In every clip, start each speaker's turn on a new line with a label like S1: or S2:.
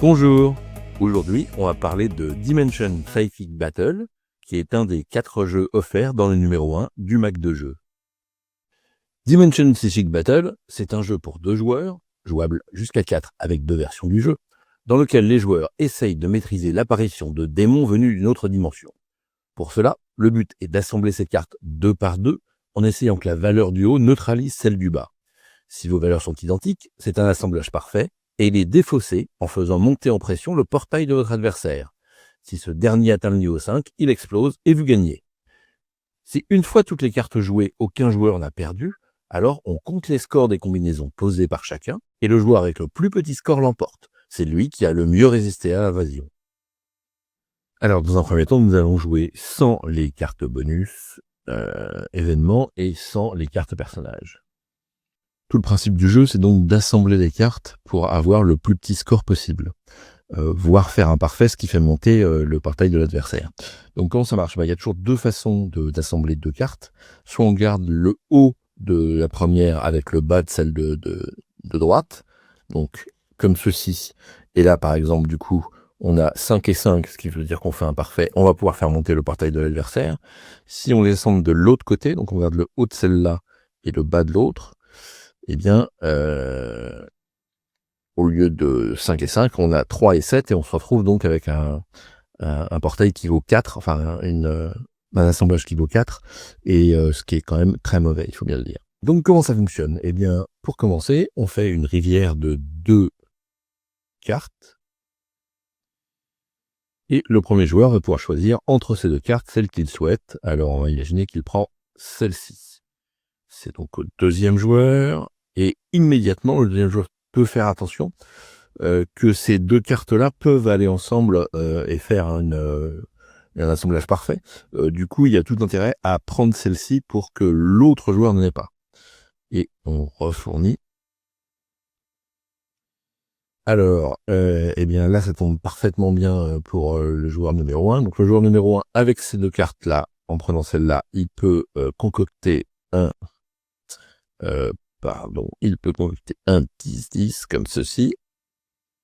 S1: Bonjour, aujourd'hui on va parler de Dimension Sci-Fi Battle, qui est un des 4 jeux offerts dans le numéro 1 du Mac de jeu. Dimension Sci-Fi Battle, c'est un jeu pour 2 joueurs, jouable jusqu'à 4 avec 2 versions du jeu, dans lequel les joueurs essayent de maîtriser l'apparition de démons venus d'une autre dimension. Pour cela, le but est d'assembler ces cartes 2 par 2, en essayant que la valeur du haut neutralise celle du bas. Si vos valeurs sont identiques, c'est un assemblage parfait, et il est défaussé en faisant monter en pression le portail de votre adversaire. Si ce dernier atteint le niveau 5, il explose et vous gagnez. Si une fois toutes les cartes jouées, aucun joueur n'a perdu, alors on compte les scores des combinaisons posées par chacun, et le joueur avec le plus petit score l'emporte. C'est lui qui a le mieux résisté à l'invasion. Alors dans un premier temps, nous allons jouer sans les cartes bonus, événements, et sans les cartes personnages. Tout le principe du jeu, c'est donc d'assembler les cartes pour avoir le plus petit score possible, voire faire un parfait, ce qui fait monter le portail de l'adversaire. Donc comment ça marche ? Il y a toujours 2 façons d'assembler 2 cartes. Soit on garde le haut de la première avec le bas de celle de droite, donc comme ceci. Et là, par exemple, du coup, on a 5 et 5, ce qui veut dire qu'on fait un parfait. On va pouvoir faire monter le portail de l'adversaire. Si on les assemble de l'autre côté, donc on garde le haut de celle-là et le bas de l'autre, eh bien, au lieu de 5 et 5, on a 3 et 7, et on se retrouve donc avec un portail qui vaut 4, enfin un assemblage qui vaut 4, et ce qui est quand même très mauvais, il faut bien le dire. Donc comment ça fonctionne ? Eh bien, pour commencer, on fait une rivière de 2 cartes, et le premier joueur va pouvoir choisir entre ces 2 cartes celle qu'il souhaite. Alors on va imaginer qu'il prend celle-ci. C'est donc au deuxième joueur, et immédiatement le deuxième joueur peut faire attention que ces 2 cartes-là peuvent aller ensemble et faire un assemblage parfait. Du coup, il y a tout intérêt à prendre celle-ci pour que l'autre joueur n'en ait pas. Et on refournit. Alors, eh bien là, ça tombe parfaitement bien pour le joueur numéro 1. Donc le joueur numéro 1, avec ces 2 cartes-là, en prenant celle-là, il peut concocter un 10-10 comme ceci.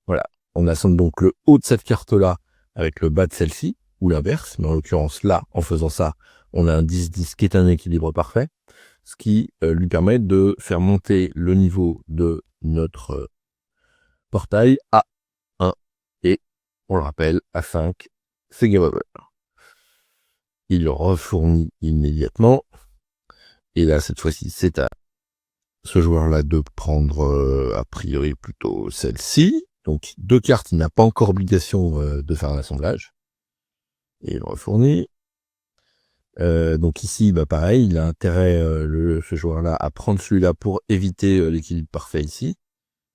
S1: Voilà. On assemble donc le haut de cette carte-là avec le bas de celle-ci, ou l'inverse, mais en l'occurrence là, en faisant ça, on a un 10-10 qui est un équilibre parfait, ce qui lui permet de faire monter le niveau de notre portail à 1, et on le rappelle, à 5, c'est game over. Il refournit immédiatement, et là, cette fois-ci, c'est à ce joueur-là de prendre a priori plutôt celle-ci. Donc 2 cartes, il n'a pas encore obligation de faire un assemblage. Et il refournit. Donc ici, pareil, il a intérêt, ce joueur-là, à prendre celui-là pour éviter l'équilibre parfait ici.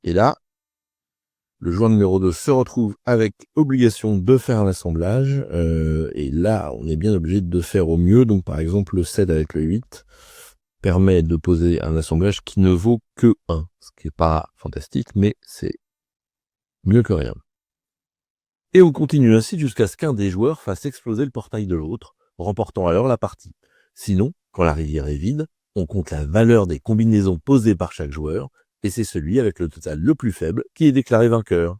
S1: Et là, le joueur numéro 2 se retrouve avec obligation de faire un assemblage. Et là, on est bien obligé de faire au mieux. Donc par exemple, le 7 avec le 8 permet de poser un assemblage qui ne vaut que 1. Ce qui n'est pas fantastique, mais c'est mieux que rien. Et on continue ainsi jusqu'à ce qu'un des joueurs fasse exploser le portail de l'autre, remportant alors la partie. Sinon, quand la rivière est vide, on compte la valeur des combinaisons posées par chaque joueur, et c'est celui avec le total le plus faible qui est déclaré vainqueur.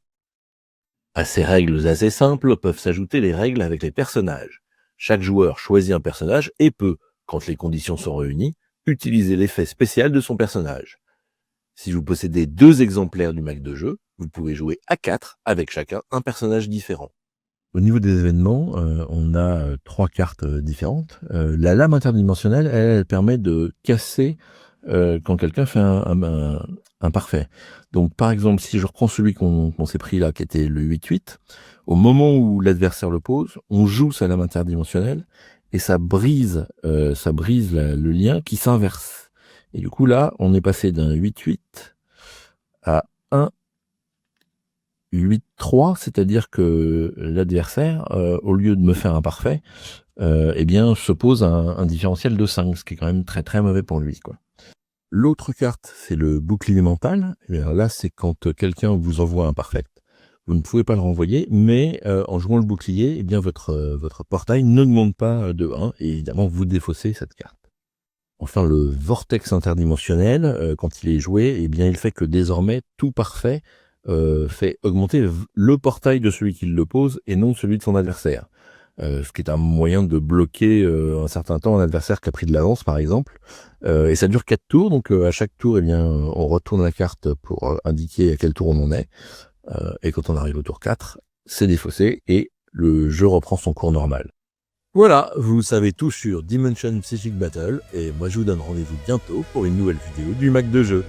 S1: À ces règles assez simples peuvent s'ajouter les règles avec les personnages. Chaque joueur choisit un personnage et peut, quand les conditions sont réunies, utiliser l'effet spécial de son personnage. Si vous possédez 2 exemplaires du Mac de jeu, vous pouvez jouer à 4 avec chacun un personnage différent. Au niveau des événements, on a 3 cartes différentes. La lame interdimensionnelle, elle permet de casser quand quelqu'un fait un parfait. Donc par exemple, si je reprends celui qu'on s'est pris là, qui était le 8-8, au moment où l'adversaire le pose, on joue sa lame interdimensionnelle, et ça brise le lien qui s'inverse. Et du coup là, on est passé d'un 8-8 à 1 8-3, c'est-à-dire que l'adversaire, au lieu de me faire un parfait, eh bien, se pose un différentiel de 5, ce qui est quand même très très mauvais pour lui, quoi. L'autre carte, c'est le bouclier mental. Eh bien, là, c'est quand quelqu'un vous envoie un parfait. Vous ne pouvez pas le renvoyer, mais en jouant le bouclier, eh bien, votre portail n'augmente pas de 1, et évidemment, vous défaussez cette carte. Enfin, le vortex interdimensionnel, quand il est joué, eh bien, il fait que désormais, tout parfait fait augmenter le portail de celui qui le pose et non celui de son adversaire. Ce qui est un moyen de bloquer un certain temps un adversaire qui a pris de l'avance, par exemple. Et ça dure 4 tours, donc à chaque tour, eh bien, on retourne la carte pour indiquer à quel tour on en est. Et quand on arrive au tour 4, c'est défaussé et le jeu reprend son cours normal. Voilà, vous savez tout sur Dimension Psychic Battle, et moi je vous donne rendez-vous bientôt pour une nouvelle vidéo du Mac de jeu.